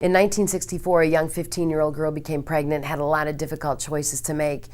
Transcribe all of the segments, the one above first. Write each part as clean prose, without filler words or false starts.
In 1964, a young 15-year-old girl became pregnant, had a lot of difficult choices to make,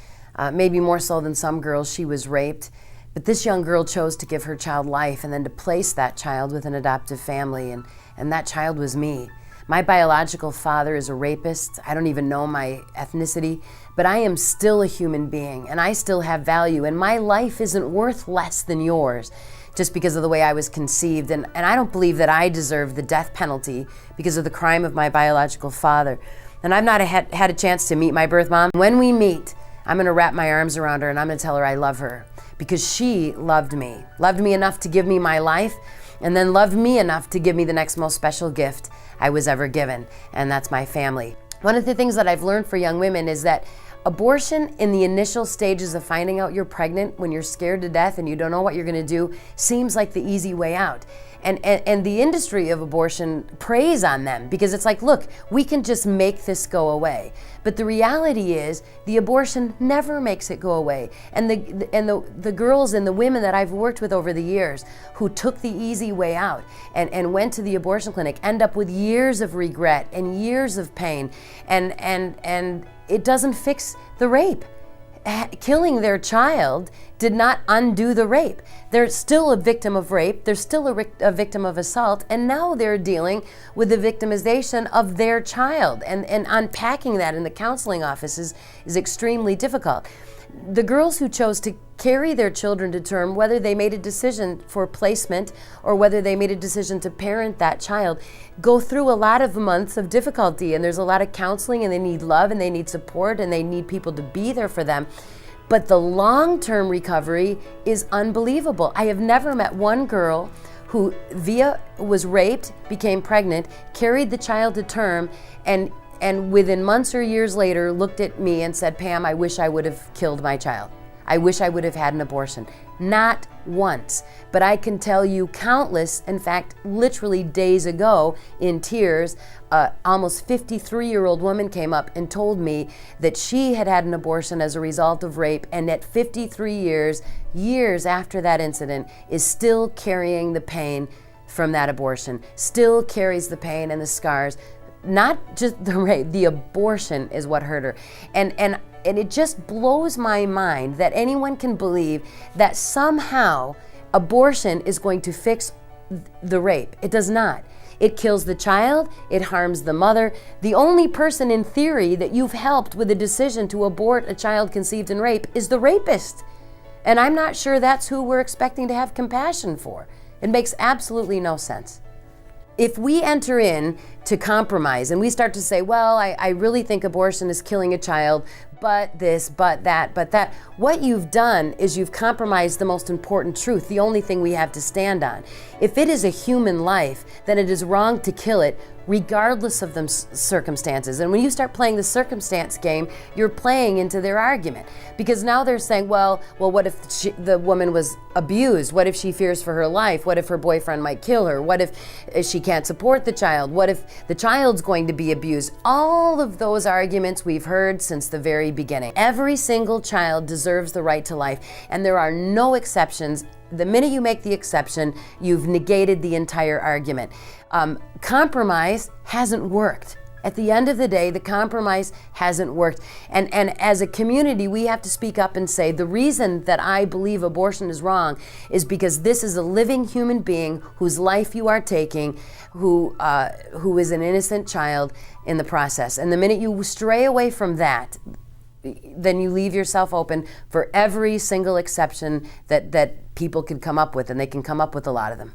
maybe more so than some girls. She was raped. But this young girl chose to give her child life and then to place that child with an adoptive family, and that child was me. My biological father is a rapist. I don't even know my ethnicity, but I am still a human being and I still have value, and my life isn't worth less than yours just because of the way I was conceived. And I don't believe that I deserve the death penalty because of the crime of my biological father. And I've not had a chance to meet my birth mom. When we meet, I'm gonna wrap my arms around her and I'm gonna tell her I love her, because she loved me enough to give me my life, and then loved me enough to give me the next most special gift I was ever given, and that's my family. One of the things that I've learned for young women is that abortion in the initial stages of finding out you're pregnant, when you're scared to death and you don't know what you're gonna do, seems like the easy way out. And the industry of abortion preys on them because it's like, look, we can just make this go away. But the reality is the abortion never makes it go away. And the girls and the women that I've worked with over the years who took the easy way out and went to the abortion clinic end up with years of regret and years of pain, and it doesn't fix the rape. Killing their child did not undo the rape. They're still a victim of rape, they're still a victim of assault, and now they're dealing with the victimization of their child. And unpacking that in the counseling offices is extremely difficult. The girls who chose to carry their children to term, whether they made a decision for placement or whether they made a decision to parent that child, go through a lot of months of difficulty, and there's a lot of counseling, and they need love and they need support and they need people to be there for them. But the long-term recovery is unbelievable. I have never met one girl who was raped, became pregnant, carried the child to term, and within months or years later looked at me and said, Pam, I wish I would have killed my child. I wish I would have had an abortion. Not once. But I can tell you countless, in fact, literally days ago, in tears, almost 53-year-old woman came up and told me that she had had an abortion as a result of rape, and at 53 years after that incident, is still carrying the pain from that abortion, still carries the pain and the scars. Not just the rape, the abortion is what hurt her. And it just blows my mind that anyone can believe that somehow abortion is going to fix the rape. It does not. It kills the child, it harms the mother. The only person in theory that you've helped with a decision to abort a child conceived in rape is the rapist. And I'm not sure that's who we're expecting to have compassion for. It makes absolutely no sense. If we enter in to compromise and we start to say, well, I really think abortion is killing a child, but this, but that, what you've done is you've compromised the most important truth, the only thing we have to stand on. If it is a human life, then it is wrong to kill it, regardless of the circumstances. And when you start playing the circumstance game, you're playing into their argument. Because now they're saying, well, what if the woman was abused? What if she fears for her life? What if her boyfriend might kill her? What if she can't support the child? What if the child's going to be abused? All of those arguments we've heard since the very beginning. Every single child deserves the right to life, and there are no exceptions. The minute you make the exception, you've negated the entire argument. Compromise hasn't worked. At the end of the day, the compromise hasn't worked. And as a community, we have to speak up and say, the reason that I believe abortion is wrong is because this is a living human being whose life you are taking, who is an innocent child in the process. And the minute you stray away from that, then you leave yourself open for every single exception that people can come up with, and they can come up with a lot of them.